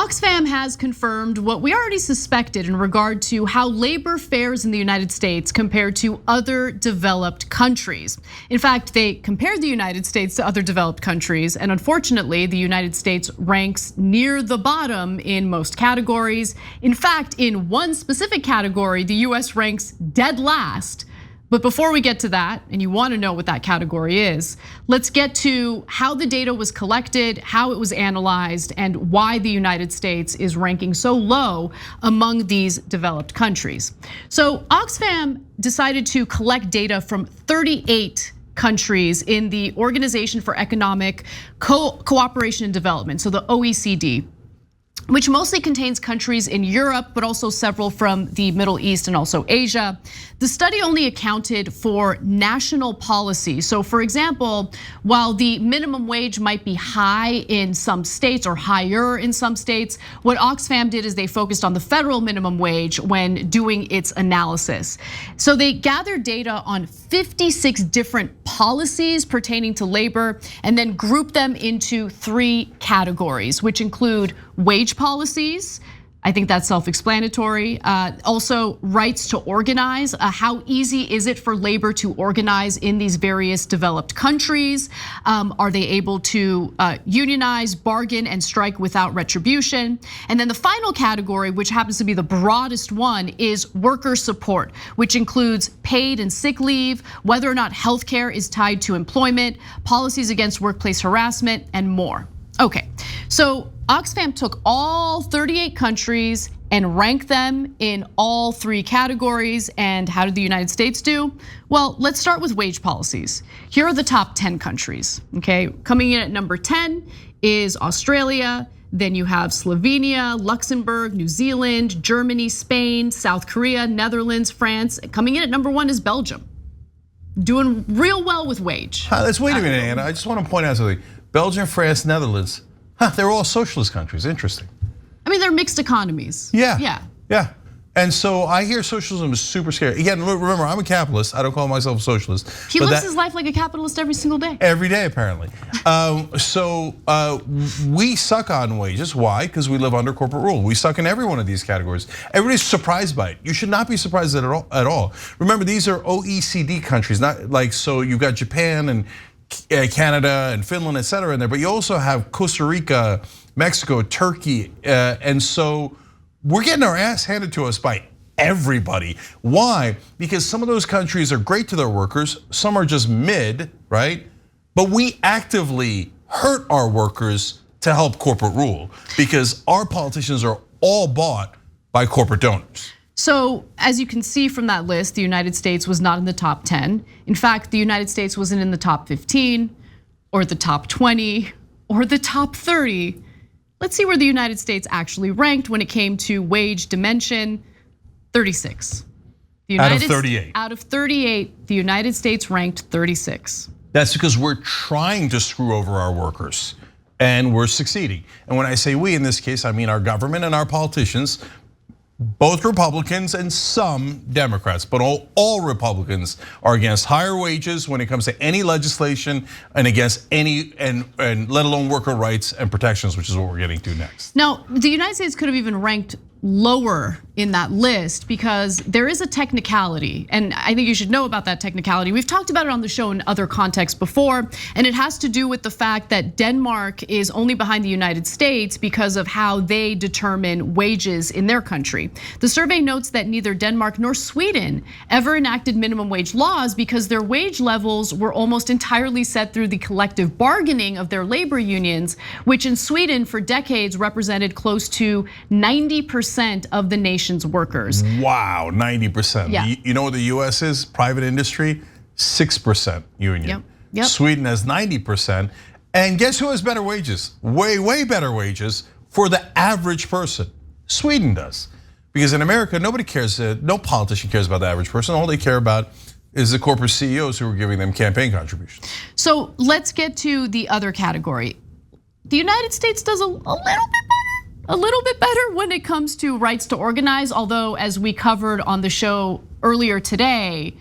Oxfam has confirmed what we already suspected in regard to how labor fares in the United States compared to other developed countries. In fact, they compared the United States to other developed countries, and unfortunately, the United States ranks near the bottom in most categories. In fact, in one specific category, the US ranks dead last. But before we get to that, and you want to know what that category is, let's get to how the data was collected, how it was analyzed, and why the United States is ranking so low among these developed countries. So Oxfam decided to collect data from 38 countries in the Organization for Economic Cooperation and Development, so the OECD, which mostly contains countries in Europe, but also several from the Middle East and also Asia. The study only accounted for national policy. So for example, while the minimum wage might be high in some states or higher in some states, what Oxfam did is they focused on the federal minimum wage when doing its analysis. So they gathered data on 56 different policies pertaining to labor and then grouped them into 3 categories, which include wage policies. I think that's self-explanatory. Also, rights to organize. How easy is it for labor to organize in these various developed countries? Are they able to unionize, bargain, and strike without retribution? And then the final category, which happens to be the broadest one, is worker support, which includes paid and sick leave, whether or not healthcare is tied to employment, policies against workplace harassment, and more. Okay, so Oxfam took all 38 countries and ranked them in all 3 categories. And how did the United States do? Well, let's start with wage policies. Here are the top 10 countries, okay? Coming in at number 10 is Australia. Then you have Slovenia, Luxembourg, New Zealand, Germany, Spain, South Korea, Netherlands, France. Coming in at number 1 is Belgium. Doing real well with wage. Let's wait a minute, Anna. I just want to point out something. Belgium, France, Netherlands, they're all socialist countries. Interesting. I mean, they're mixed economies. Yeah. And so I hear socialism is super scary. Again, remember, I'm a capitalist. I don't call myself a socialist. He lives his life like a capitalist every single day. Every day, apparently. We suck on wages. Why? Because we live under corporate rule. We suck in every one of these categories. Everybody's surprised by it. You should not be surprised at all. Remember, these are OECD countries, not like, so you've got Japan and Canada and Finland, et cetera, in there, but you also have Costa Rica, Mexico, Turkey, and so we're getting our ass handed to us by everybody. Why? Because some of those countries are great to their workers, some are just mid, right? But we actively hurt our workers to help corporate rule because our politicians are all bought by corporate donors. So as you can see from that list, the United States was not in the top 10. In fact, the United States wasn't in the top 15 or the top 20 or the top 30. Let's see where the United States actually ranked when it came to wage dimension. 36. Out of 38. Out of 38, the United States ranked 36. That's because we're trying to screw over our workers and we're succeeding. And when I say we, in this case, I mean our government and our politicians, both Republicans and some Democrats, but all Republicans are against higher wages when it comes to any legislation and against any, and let alone worker rights and protections, which is what we're getting to next. Now, the United States could have even ranked lower in that list because there is a technicality, and I think you should know about that technicality. We've talked about it on the show in other contexts before, and it has to do with the fact that Denmark is only behind the United States because of how they determine wages in their country. The survey notes that neither Denmark nor Sweden ever enacted minimum wage laws because their wage levels were almost entirely set through the collective bargaining of their labor unions, which in Sweden for decades represented close to 90% of the nation's workers. Wow, 90%. Yeah. You know what the US is? Private industry, 6% union. Yep. Sweden has 90%. And guess who has better wages? Way better wages for the average person. Sweden does. Because in America, nobody cares, no politician cares about the average person. All they care about is the corporate CEOs who are giving them campaign contributions. So let's get to the other category. The United States does a little bit better when it comes to rights to organize, although as we covered on the show earlier today,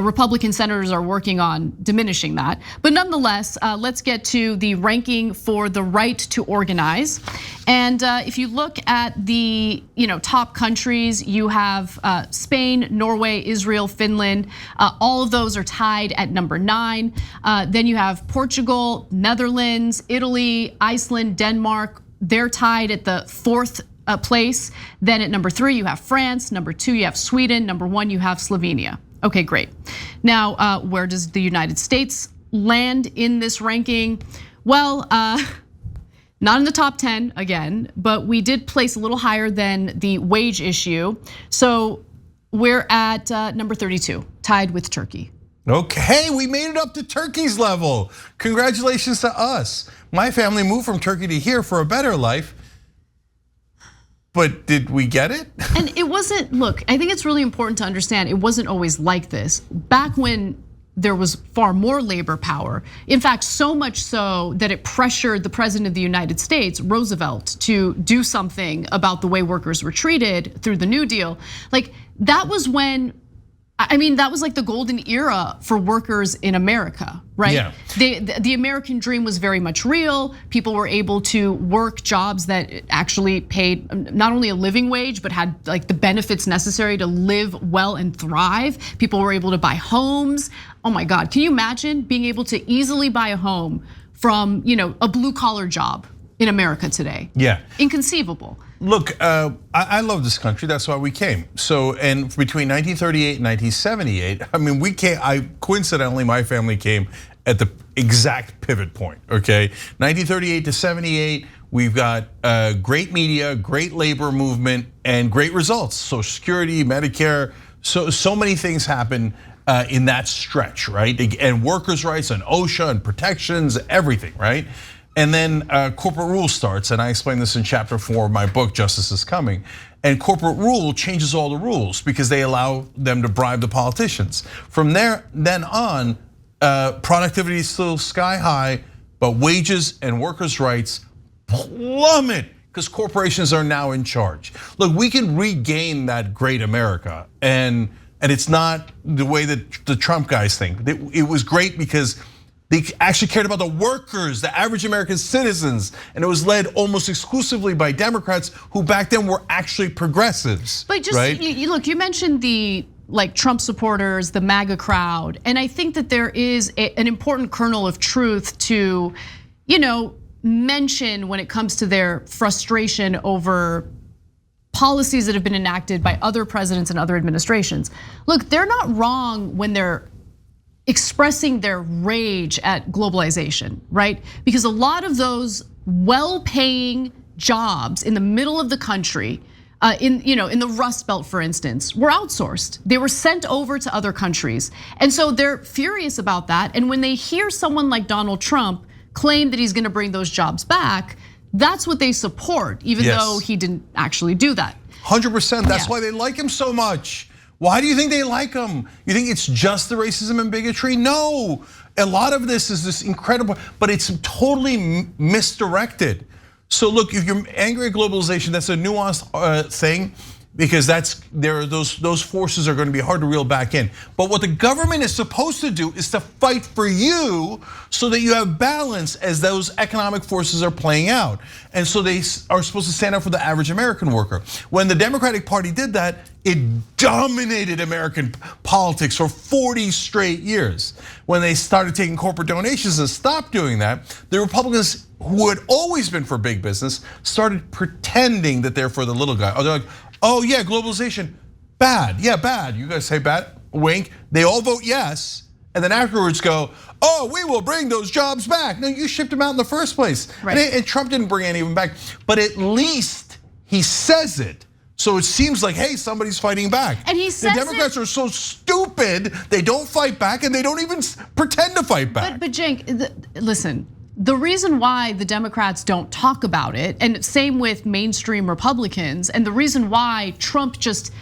Republican senators are working on diminishing that. But nonetheless, let's get to the ranking for the right to organize. And if you look at the top countries, you have Spain, Norway, Israel, Finland. All of those are tied at number 9. Then you have Portugal, Netherlands, Italy, Iceland, Denmark. They're tied at the 4th place. Then at number 3, you have France. Number 2, you have Sweden. Number 1, you have Slovenia. Okay, great. Now, where does the United States land in this ranking? Well, not in the top 10 again, but we did place a little higher than the wage issue. So we're at number 32, tied with Turkey. Okay, we made it up to Turkey's level. Congratulations to us. My family moved from Turkey to here for a better life. But did we get it? And it wasn't, look, I think it's really important to understand it wasn't always like this. Back when there was far more labor power, in fact, so much so that it pressured the president of the United States, Roosevelt, to do something about the way workers were treated through the New Deal. Like that was when, I mean, that was like the golden era for workers in America, right? Yeah. The American dream was very much real. People were able to work jobs that actually paid not only a living wage, but had like the benefits necessary to live well and thrive. People were able to buy homes. Oh my God, can you imagine being able to easily buy a home from a blue collar job in America today? Yeah. Inconceivable. Look, I love this country. That's why we came. So, and between 1938 and 1978, I mean, we came. Coincidentally, my family came at the exact pivot point. Okay, 1938 to 78, we've got great media, great labor movement, and great results. Social Security, Medicare, so many things happen in that stretch, right? And workers' rights, and OSHA, and protections, everything, right? And then corporate rule starts, and I explain this in chapter 4 of my book, Justice is Coming. And corporate rule changes all the rules because they allow them to bribe the politicians. From then on, productivity is still sky high, but wages and workers' rights plummet because corporations are now in charge. Look, we can regain that great America, and it's not the way that the Trump guys think. It was great because they actually cared about the workers, the average American citizens, and it was led almost exclusively by Democrats who back then were actually progressives. But just right? Look, you mentioned the Trump supporters, the MAGA crowd, and I think that there is an important kernel of truth to, mention when it comes to their frustration over policies that have been enacted by other presidents and other administrations. Look, they're not wrong when they're expressing their rage at globalization, right? Because a lot of those well-paying jobs in the middle of the country, in the Rust Belt, for instance, were outsourced. They were sent over to other countries. And so they're furious about that. And when they hear someone like Donald Trump claim that he's gonna bring those jobs back, that's what they support, even though he didn't actually do that. 100%, that's why they like him so much. Why do you think they like him? You think it's just the racism and bigotry? No, a lot of this is this incredible, but it's totally misdirected. So look, if you're angry at globalization, that's a nuanced thing because those forces are going to be hard to reel back in. But what the government is supposed to do is to fight for you so that you have balance as those economic forces are playing out. And so they are supposed to stand up for the average American worker. When the Democratic Party did that, it dominated American politics for 40 straight years. When they started taking corporate donations and stopped doing that, the Republicans, who had always been for big business, started pretending that they're for the little guy. They're like, oh yeah, globalization, bad, yeah, bad. You guys say bad, wink. They all vote yes, and then afterwards go, oh, we will bring those jobs back. No, you shipped them out in the first place. Right. And Trump didn't bring any of them back, but at least he says it. So it seems like, hey, somebody's fighting back. And he says the Democrats are so stupid, they don't fight back and they don't even pretend to fight back. But Cenk, listen, the reason why the Democrats don't talk about it, and same with mainstream Republicans, and the reason why Trump just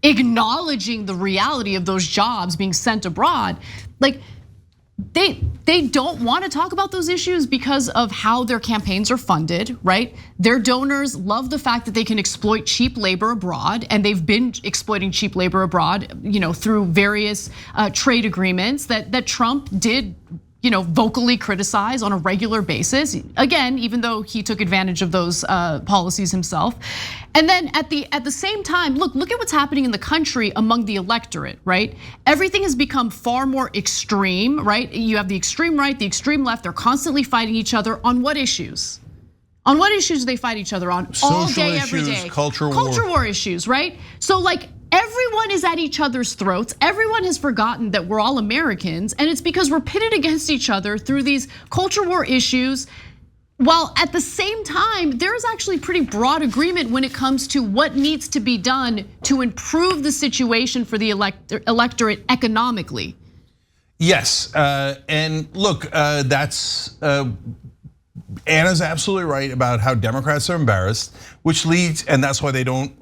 acknowledging the reality of those jobs being sent abroad, like they don't want to talk about those issues because of how their campaigns are funded, right? Their donors love the fact that they can exploit cheap labor abroad, and they've been exploiting cheap labor abroad, through various trade agreements that Trump did, vocally criticize on a regular basis. Again, even though he took advantage of those policies himself. And then at the same time, look at what's happening in the country among the electorate, right? Everything has become far more extreme, right? You have the extreme right, the extreme left, they're constantly fighting each other on what issues? On what issues do they fight each other on? All day, every day. Culture war issues, right? So everyone is at each other's throats. Everyone has forgotten that we're all Americans, and it's because we're pitted against each other through these culture war issues. While at the same time, there's actually pretty broad agreement when it comes to what needs to be done to improve the situation for the electorate economically. Yes, and look, that's Anna's absolutely right about how Democrats are embarrassed, which leads, and that's why they don't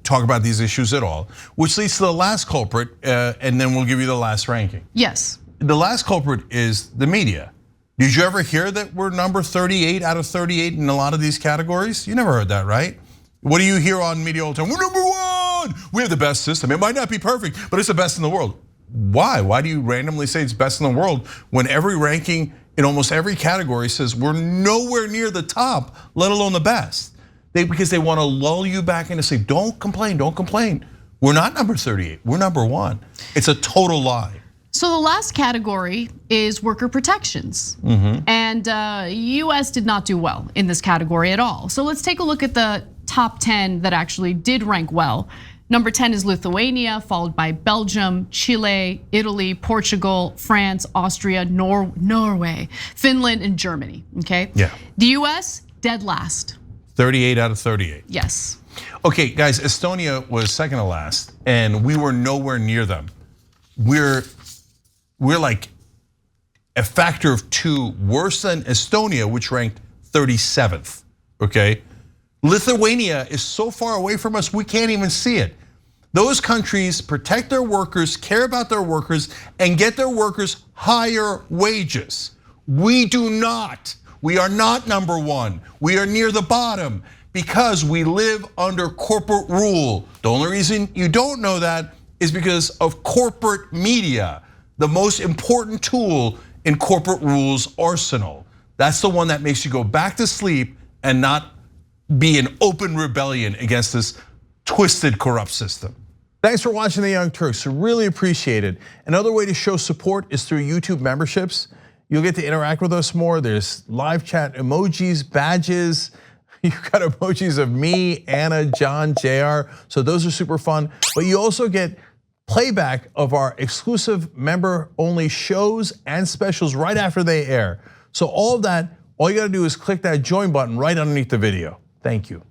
talk about these issues at all, which leads to the last culprit, and then we'll give you the last ranking. Yes. The last culprit is the media. Did you ever hear that we're number 38 out of 38 in a lot of these categories? You never heard that, right? What do you hear on media all the time? We're number 1. We have the best system. It might not be perfect, but it's the best in the world. Why? Why do you randomly say it's best in the world when every ranking in almost every category says we're nowhere near the top, let alone the best? Because they want to lull you back in and say, don't complain, don't complain. We're not number 38, we're number 1. It's a total lie. So the last category is worker protections. And US did not do well in this category at all. So let's take a look at the top 10 that actually did rank well. Number 10 is Lithuania, followed by Belgium, Chile, Italy, Portugal, France, Austria, Norway, Finland, and Germany, okay? Yeah. The US, dead last. 38 out of 38. Yes. Okay, guys, Estonia was second to last, and we were nowhere near them. We're like a factor of 2 worse than Estonia, which ranked 37th, okay? Lithuania is so far away from us, we can't even see it. Those countries protect their workers, care about their workers, and get their workers higher wages. We do not. We are not number 1. We are near the bottom because we live under corporate rule. The only reason you don't know that is because of corporate media, the most important tool in corporate rule's arsenal. That's the one that makes you go back to sleep and not be in open rebellion against this twisted, corrupt system. Thanks for watching The Young Turks, really appreciate it. Another way to show support is through YouTube memberships. You'll get to interact with us more. There's live chat emojis, badges. You've got emojis of me, Anna, John, JR, so those are super fun. But you also get playback of our exclusive member-only shows and specials right after they air. So all of that, all you gotta do is click that join button right underneath the video. Thank you.